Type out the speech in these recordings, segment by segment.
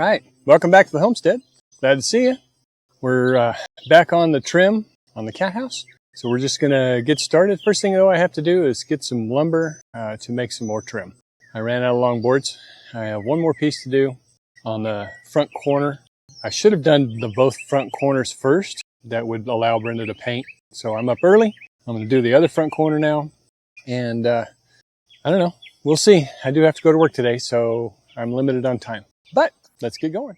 right, welcome back to the homestead. Glad to see you. We're back on the trim on the cat house. So we're just gonna get started. First thing though I have to do is get some lumber to make some more trim. I ran out of long boards. I have one more piece to do on the front corner. I should have done both front corners first. That would allow Brenda to paint. So I'm up early. I'm gonna do the other front corner now. And I don't know, we'll see. I do have to go to work today, so I'm limited on time. But let's get going.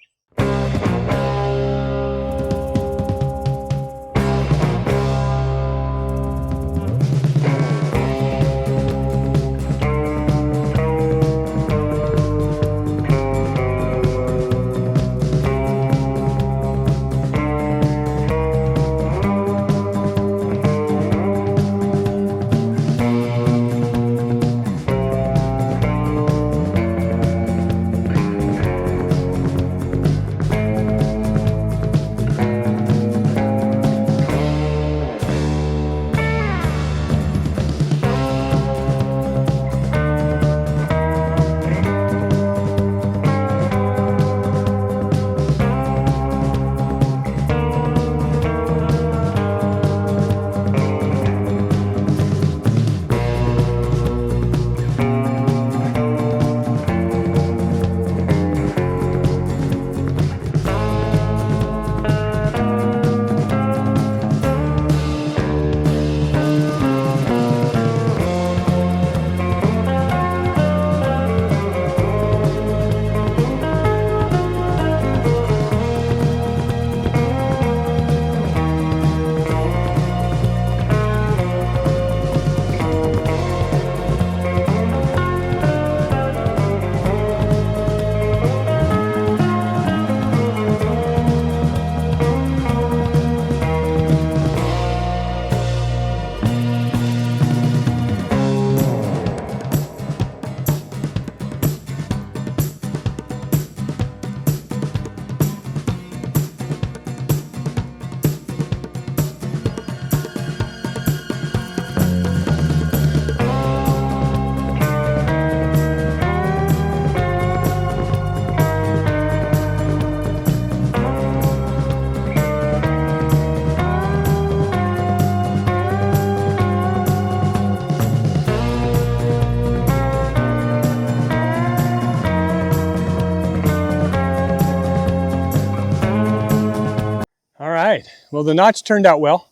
Well, the notch turned out well.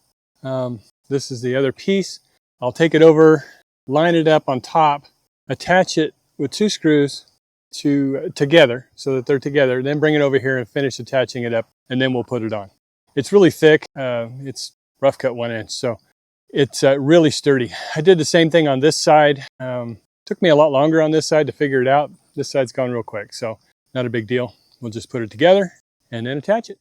This is the other piece. I'll take it over, line it up on top, attach it with 2 screws together so that they're together, then bring it over here and finish attaching it up, and then we'll put it on. It's really thick. It's rough cut 1 inch, so it's really sturdy. I did the same thing on this side. Took me a lot longer on this side to figure it out. This side's gone real quick, so not a big deal. We'll just put it together and then attach it.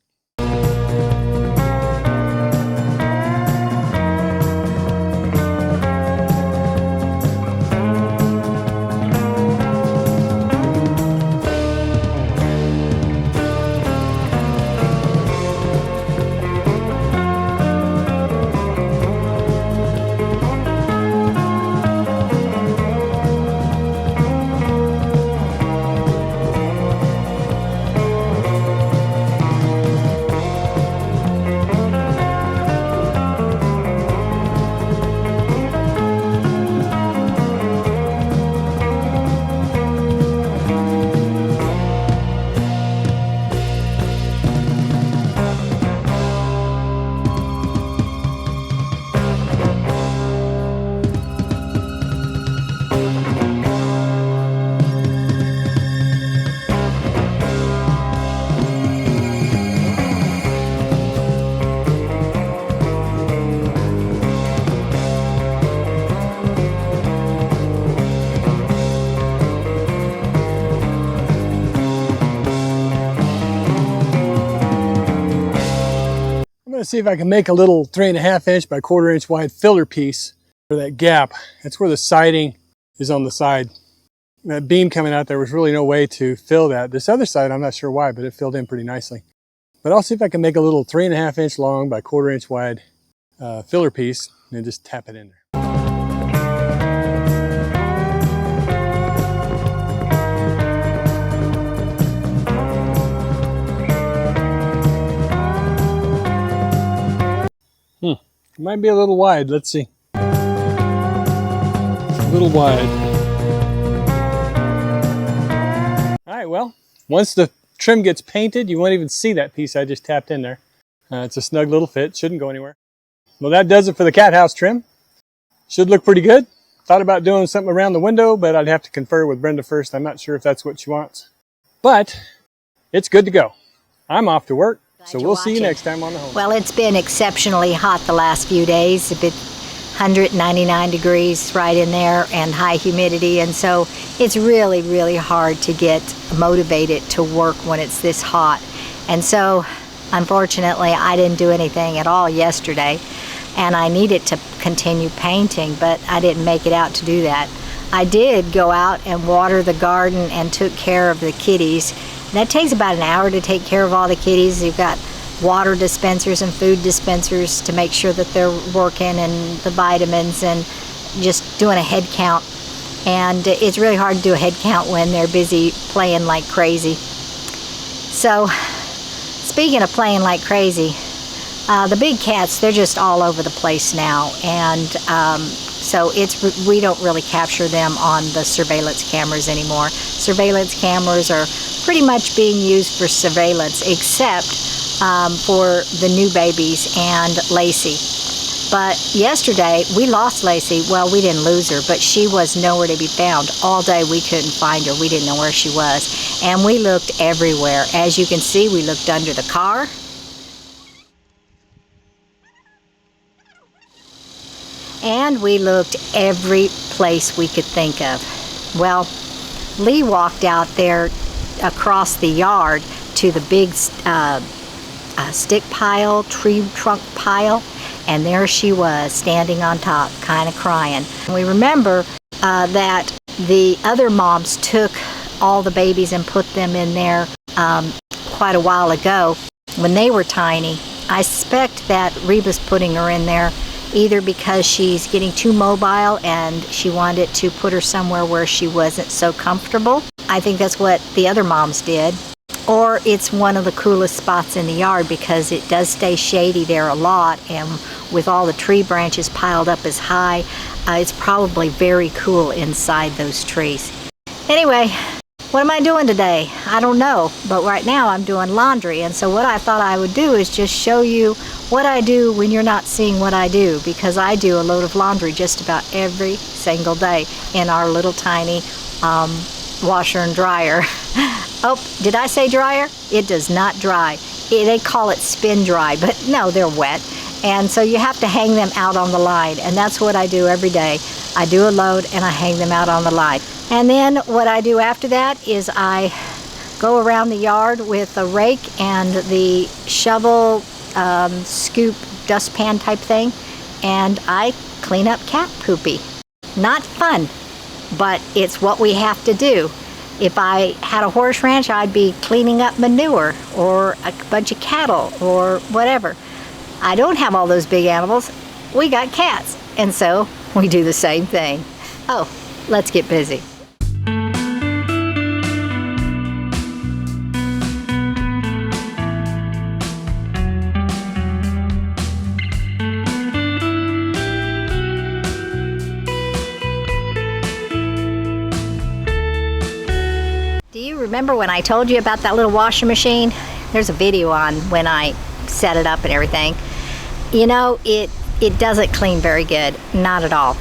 I'm going to see if I can make a little 3.5 inch by 1/4 inch wide filler piece for that gap. That's where the siding is on the side. That beam coming out there was really no way to fill that. This other side, I'm not sure why, but it filled in pretty nicely. But I'll see if I can make a little 3.5 inch long by 1/4 inch wide filler piece and just tap it in there. Might be a little wide. Let's see. A little wide. All right, well, once the trim gets painted, you won't even see that piece I just tapped in there. It's a snug little fit. Shouldn't go anywhere. Well, that does it for the cat house trim. Should look pretty good. Thought about doing something around the window, but I'd have to confer with Brenda first. I'm not sure if that's what she wants. But it's good to go. I'm off to work, so we'll see you next time on the home. Well, it's been exceptionally hot the last few days. It's been 199 degrees right in there and high humidity, and so it's really, really hard to get motivated to work when it's this hot. And so, unfortunately, I didn't do anything at all yesterday, and I needed to continue painting, but I didn't make it out to do that. I did go out and water the garden and took care of the kitties. That takes about an hour to take care of all the kitties. You've got water dispensers and food dispensers to make sure that they're working, and the vitamins, and just doing a head count. And it's really hard to do a head count when they're busy playing like crazy. So, speaking of playing like crazy, the big cats, they're just all over the place now, and so we don't really capture them on the surveillance cameras anymore. Surveillance cameras are pretty much being used for surveillance, except for the new babies and Lacey. But yesterday, we lost Lacey. Well, we didn't lose her, but she was nowhere to be found. All day we couldn't find her. We didn't know where she was. And we looked everywhere. As you can see, we looked under the car. And we looked every place we could think of. Well, Lee walked out there across the yard to the big stick pile, tree trunk pile, and there she was standing on top, kind of crying. And we remember that the other moms took all the babies and put them in there quite a while ago when they were tiny. I suspect that Reba's putting her in there either because she's getting too mobile and she wanted to put her somewhere where she wasn't so comfortable. I think that's what the other moms did. Or it's one of the coolest spots in the yard because it does stay shady there a lot, and with all the tree branches piled up as high, it's probably very cool inside those trees. Anyway, what am I doing today? I don't know, but right now I'm doing laundry, and so what I thought I would do is just show you what I do when you're not seeing what I do, because I do a load of laundry just about every single day in our little tiny washer and dryer. Oh, did I say dryer? It does not dry. They call it spin dry, but no, they're wet. And so you have to hang them out on the line, and that's what I do every day. I do a load and I hang them out on the line. And then what I do after that is I go around the yard with a rake and the shovel, scoop, dustpan type thing, and I clean up cat poopy. Not fun, but it's what we have to do. If I had a horse ranch, I'd be cleaning up manure or a bunch of cattle or whatever. I don't have all those big animals. We got cats, and so we do the same thing. Oh, let's get busy. Remember when I told you about that little washing machine? There's a video on when I set it up and everything. You know, it doesn't clean very good, not at all.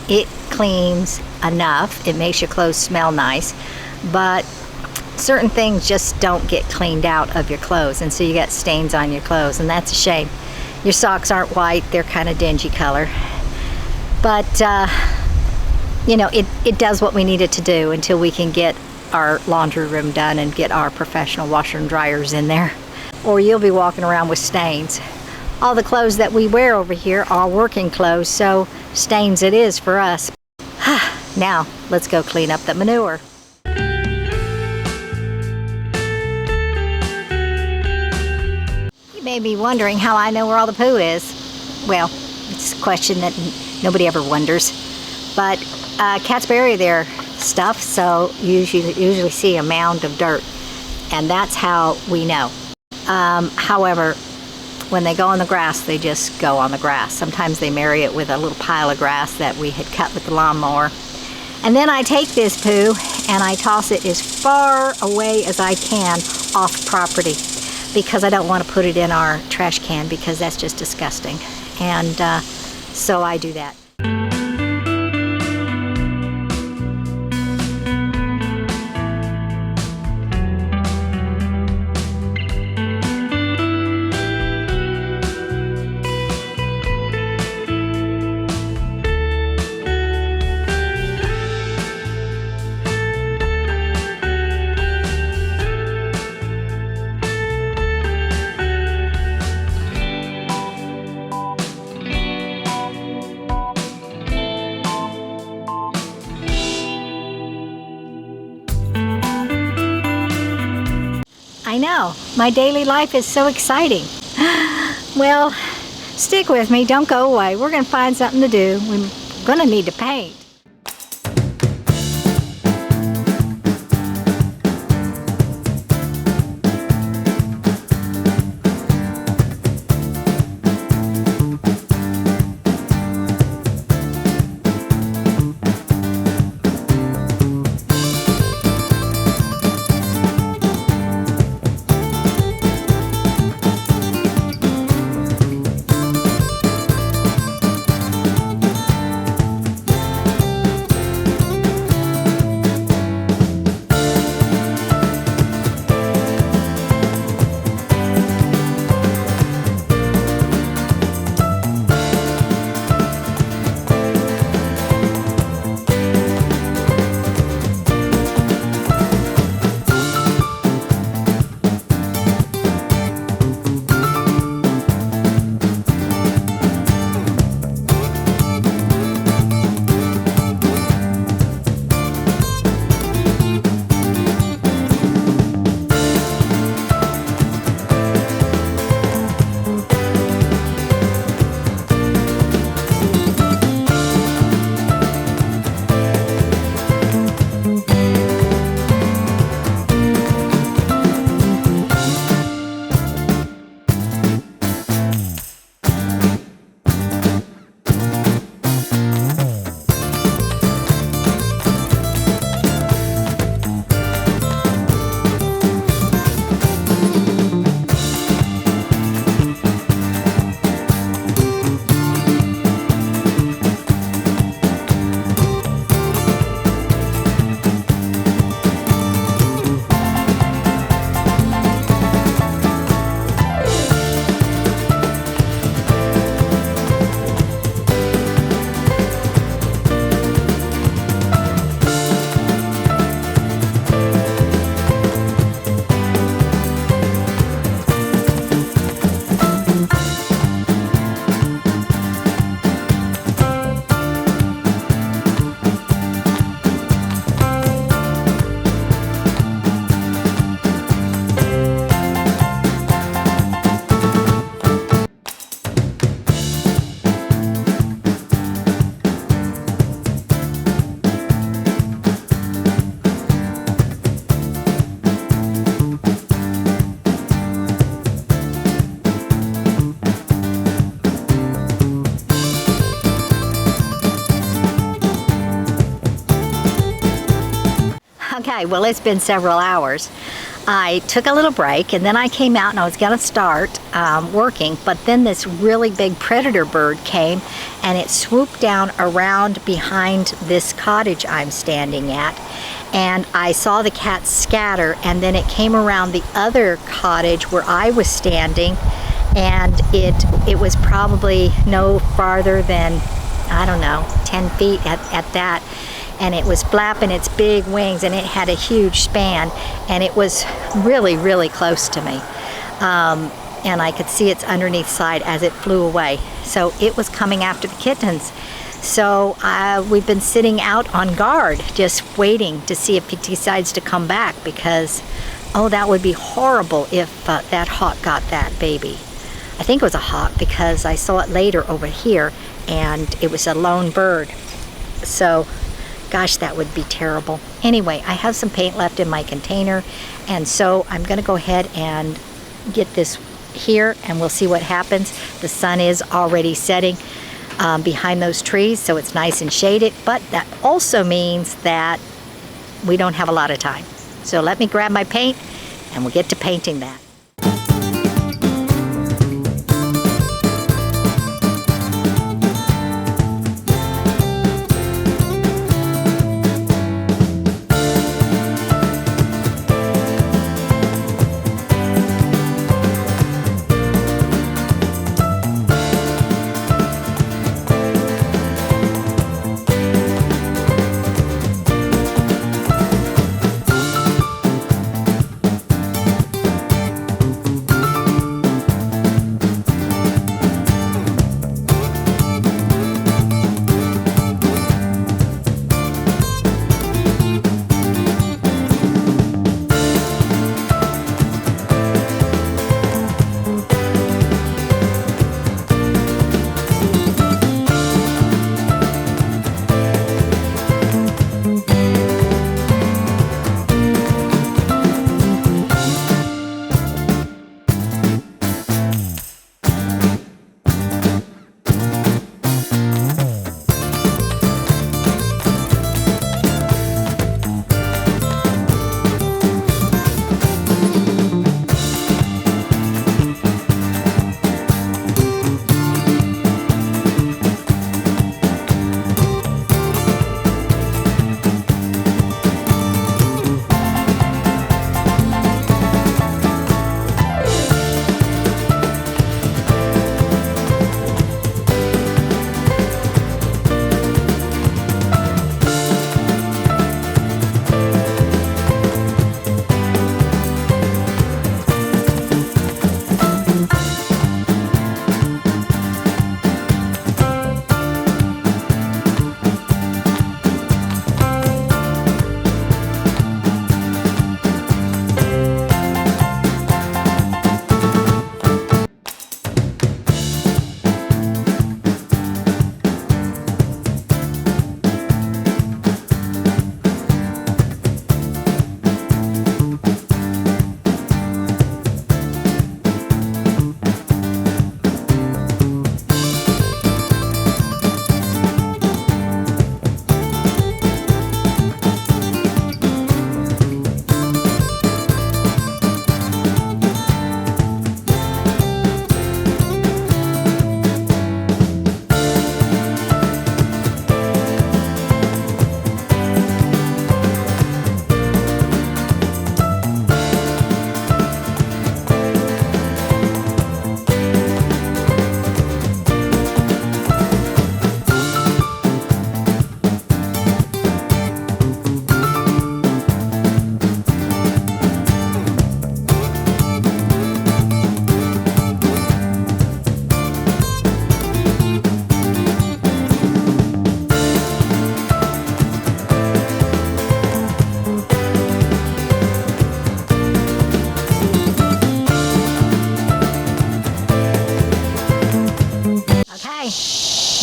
It cleans enough, it makes your clothes smell nice, but certain things just don't get cleaned out of your clothes, and so you get stains on your clothes, and that's a shame. Your socks aren't white, they're kind of dingy color. But, you know, it does what we need it to do until we can get our laundry room done and get our professional washer and dryers in there, or you'll be walking around with stains. All the clothes that we wear over here are working clothes, so stains it is for us. Now, let's go clean up the manure. You may be wondering how I know where all the poo is. Well, it's a question that nobody ever wonders, but cats bury their stuff, so you usually see a mound of dirt, and that's how we know. However, when they go on the grass, they just go on the grass. Sometimes they marry it with a little pile of grass that we had cut with the lawnmower. And then I take this poo and I toss it as far away as I can off property, because I don't want to put it in our trash can, because that's just disgusting. And so I do that. I know, my daily life is so exciting. Well, stick with me, don't go away. We're gonna find something to do. We're gonna need to paint. Okay, well, it's been several hours. I took a little break and then I came out and I was gonna start working, but then this really big predator bird came and it swooped down around behind this cottage I'm standing at, and I saw the cats scatter, and then it came around the other cottage where I was standing, and it was probably no farther than, I don't know, 10 feet at that. And it was flapping its big wings, and it had a huge span, and it was really, really close to me. And I could see its underneath side as it flew away. So it was coming after the kittens. So we've been sitting out on guard, just waiting to see if it decides to come back, because, oh, that would be horrible if that hawk got that baby. I think it was a hawk, because I saw it later over here, and it was a lone bird. So, gosh, that would be terrible. Anyway, I have some paint left in my container, and so I'm gonna go ahead and get this here and we'll see what happens. The sun is already setting behind those trees, so it's nice and shaded, but that also means that we don't have a lot of time. So let me grab my paint and we'll get to painting that.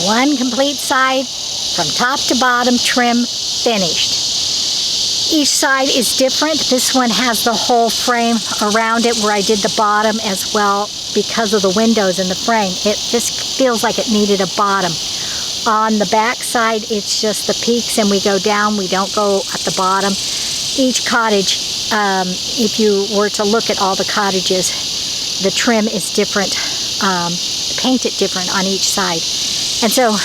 One complete side from top to bottom, trim, finished. Each side is different. This one has the whole frame around it where I did the bottom as well because of the windows in the frame. It just feels like it needed a bottom. On the back side, it's just the peaks and we go down. We don't go at the bottom. Each cottage, if you were to look at all the cottages, the trim is different, painted different on each side. And so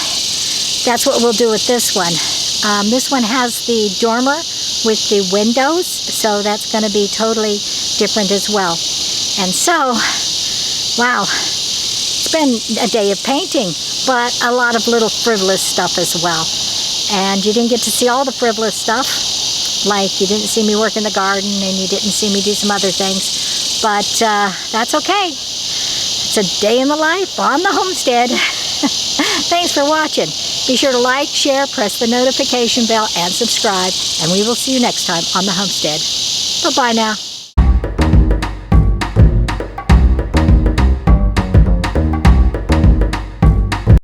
that's what we'll do with this one. This one has the dormer with the windows, so that's going to be totally different as well. And so, wow, it's been a day of painting, but a lot of little frivolous stuff as well. And you didn't get to see all the frivolous stuff, like you didn't see me work in the garden and you didn't see me do some other things, but that's okay. It's a day in the life on the homestead. Thanks for watching. Be sure to like, share, press the notification bell, and subscribe, and we will see you next time on the homestead. Bye-bye now.